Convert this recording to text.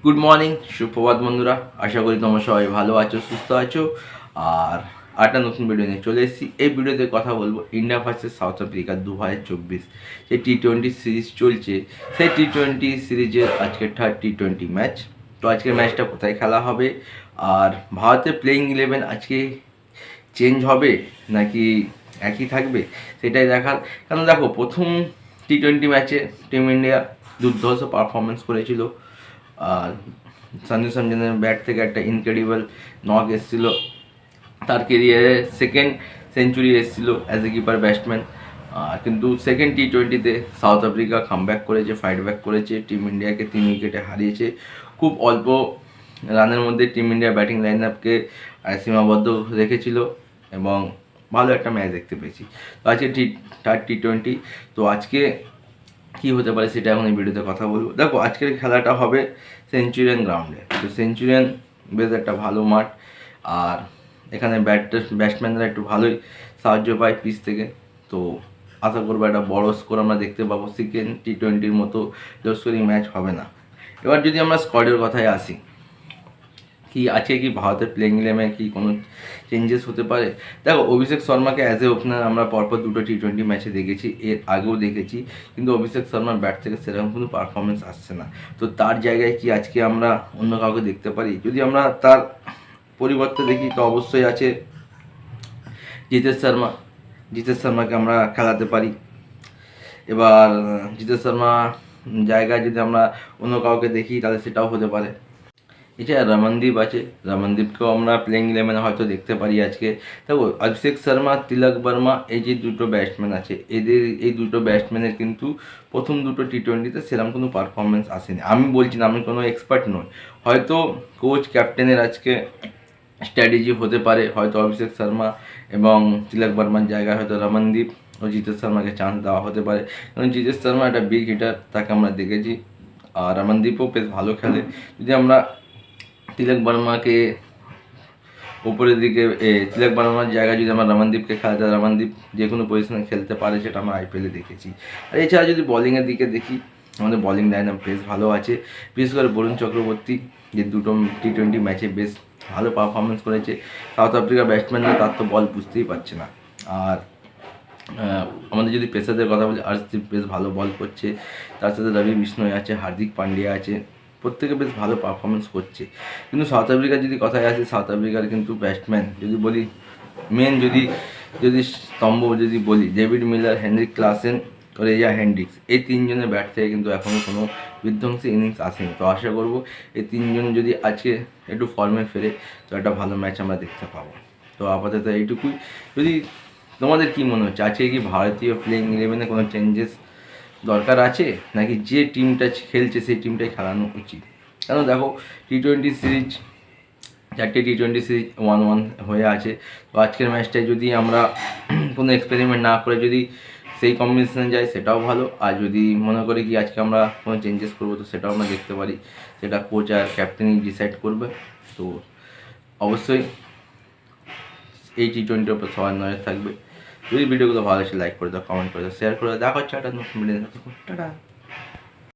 Good morning, সুপ্রভাত বন্ধুরা। আশা করি তোমরা সবাই ভালো আছো, সুস্থ আছো। আর একটা নতুন ভিডিও নিয়ে চলে এসেছি। এই ভিডিওতে কথা বলবো ইন্ডিয়া ভার্সেস সাউথ আফ্রিকা 2024 যে T20 সিরিজ চলছে, সেই T20 সিরিজের আজকে থার্ড T20 ম্যাচ। তো আজকের ম্যাচটা কোথায় খেলা হবে, আর ভারতের প্লেইং 11 আজকে চেঞ্জ হবে নাকি একই থাকবে, সেটাই দেখার। কারণ দেখো, প্রথম T20 ম্যাচে টিম ইন্ডিয়া দুর্ধর্ষ পারফরমেন্স করেছিল। আর সঞ্জু স্যামসনের ব্যাট থেকে একটা ইনক্রেডিবল নক এসেছিল, তার কেরিয়ারে সেকেন্ড সেঞ্চুরি এসেছিল অ্যাজ এ কিপার ব্যাটসম্যান। কিন্তু সেকেন্ড T20-তে সাউথ আফ্রিকা কামব্যাক করেছে, ফাইট ব্যাক করেছে, টিম ইন্ডিয়াকে 3 উইকেটে হারিয়েছে। খুব অল্প রানের মধ্যে টিম ইন্ডিয়া ব্যাটিং লাইন আপকে সীমাবদ্ধ রেখেছিল এবং ভালো একটা ম্যাচ দেখতে পেয়েছি। তো আজকে থার্ড T20, তো আজকে কী হতে পারে সেটা এখন এই ভিডিওতে কথা বলবো। দেখো, আজকের খেলাটা হবে সেঞ্চুরিয়ান গ্রাউন্ডে। তো সেঞ্চুরিয়ান বেশ একটা ভালো মাঠ, আর এখানে ব্যাটসম্যানরা একটু ভালোই সাহায্য পায় পিচ থেকে। তো আশা করবো একটা বড় স্কোর আমরা দেখতে পাবো। সেকেন্ড T20-র মতো লো স্কোরিং ম্যাচ হবে না। এবার যদি আমরা স্কোয়াডের কথায় আসি, কি আজকে কি ভারতের প্লেইং ইলেভেনে কি কোনো চেঞ্জেস হতে পারে? দেখো, অভিষেক শর্মাকে অ্যাজ এ ওপেনার আমরা পরপর দুটো T20 ম্যাচে দেখেছি, এর আগেও দেখেছি, কিন্তু অভিষেক শর্মার ব্যাট থেকে সেরকম কোনো পারফরমেন্স আসছে না। তো তার জায়গায় কি আজকে আমরা অন্য কাউকে দেখতে পারি? যদি আমরা তার পরিবর্তে দেখি, তো অবশ্যই আছে জিতেশ শর্মা। জিতেশ শর্মাকে আমরা খেলাতে পারি। এবার জিতেশ শর্মা জায়গায় যদি আমরা অন্য কাউকে দেখি, তাহলে সেটাও হতে পারে। এছাড়া রমনদীপ আছে, রমনদীপকেও আমরা প্লেইং ইলেভেনে হয়তো দেখতে পারি আজকে। দেখো, অভিষেক শর্মা, তিলক বর্মা, এই যে দুটো ব্যাটসম্যান আছে, এদের এই দুটো ব্যাটসম্যানের কিন্তু প্রথম দুটো T20-তে সেরকম কোনো পারফরমেন্স আসেনি। আমি বলছি না, আমি কোনো এক্সপার্ট নই, হয়তো কোচ ক্যাপ্টেনের আজকে স্ট্র্যাটেজি হতে পারে। হয়তো অভিষেক শর্মা এবং তিলক বর্মার জায়গায় হয়তো রমনদীপ ও জিতেশ শর্মাকে চান্স দেওয়া হতে পারে, কারণ জিতেশ শর্মা একটা বিগ হিটার, তাকে আমরা দেখেছি। আর রমনদীপও বেশ ভালো খেলে। যদি আমরা তিলক বর্মাকে উপরের দিকে, তিলক বর্মার জায়গায় যদি আমরা রমনদীপকে খেলাতে, রমনদীপ যে কোনো পজিশনে খেলতে পারে, সেটা আমরা IPL-এ দেখেছি। আর এছাড়া যদি বলিংয়ের দিকে দেখি, আমাদের বলিং লাইন আপ বেশ ভালো আছে। বিশেষ করে বরুণ চক্রবর্তী, যে দুটো T20 ম্যাচে বেশ ভালো পারফরমেন্স করেছে। সাউথ আফ্রিকার ব্যাটসম্যানরা তার তো বল বুঝতেই পারছে না। আর আমাদের যদি পেসারদের কথা বলি, আর্শদীপ বেশ ভালো বল করছে, তার সাথে রবি বিষ্ণয় আছে, হার্দিক পান্ডিয়া আছে, প্রত্যেকে বেশ ভালো পারফরমেন্স করছে। কিন্তু সাউথ আফ্রিকার যদি কথায় আসে, সাউথ আফ্রিকার কিন্তু ব্যাটসম্যান যদি বলি, মেন যদি যদি স্তম্ভ যদি বলি, David Miller, Heinrich Klaasen, Reeza Hendricks, এই তিনজনের ব্যাট থেকে কিন্তু এখনও কোনো বিধ্বংসী ইনিংস আসেনি। তো আশা করবো এই তিনজন যদি আজকে একটু ফর্মে ফেরে, তো একটা ভালো ম্যাচ আমরা দেখতে পাবো। তো আপাতত এইটুকুই। যদি তোমাদের কি মনে হচ্ছে, আজকে কি ভারতীয় প্লেইং ইলেভেনে কোনো চেঞ্জেস দরকার আছে, নাকি যে টিমটা খেলছে সেই টিমটাই খেলানো উচিত? কেন দেখো, T20 সিরিজ, চারটে T20 সিরিজ 1-1 হয়ে আছে। তো আজকের ম্যাচটায় যদি আমরা কোনো এক্সপেরিমেন্ট না করে যদি সেই কম্বিনেশনে যাই, সেটাও ভালো। আর যদি মনে করি কি আজকে আমরা কোনো চেঞ্জেস করবো, তো সেটাও আমরা দেখতে পারি। সেটা কোচ আর ক্যাপ্টেনই ডিসাইড করবে। তো অবশ্যই এই T20-র উপর সবার নজর থাকবে। যদি ভিডিওগুলো ভালো লাগে, লাইক করে দাও, কমেন্ট করে দাও, শেয়ার করে দাও। দেখা হচ্ছে একটা নতুন ভিডিও। টাটা।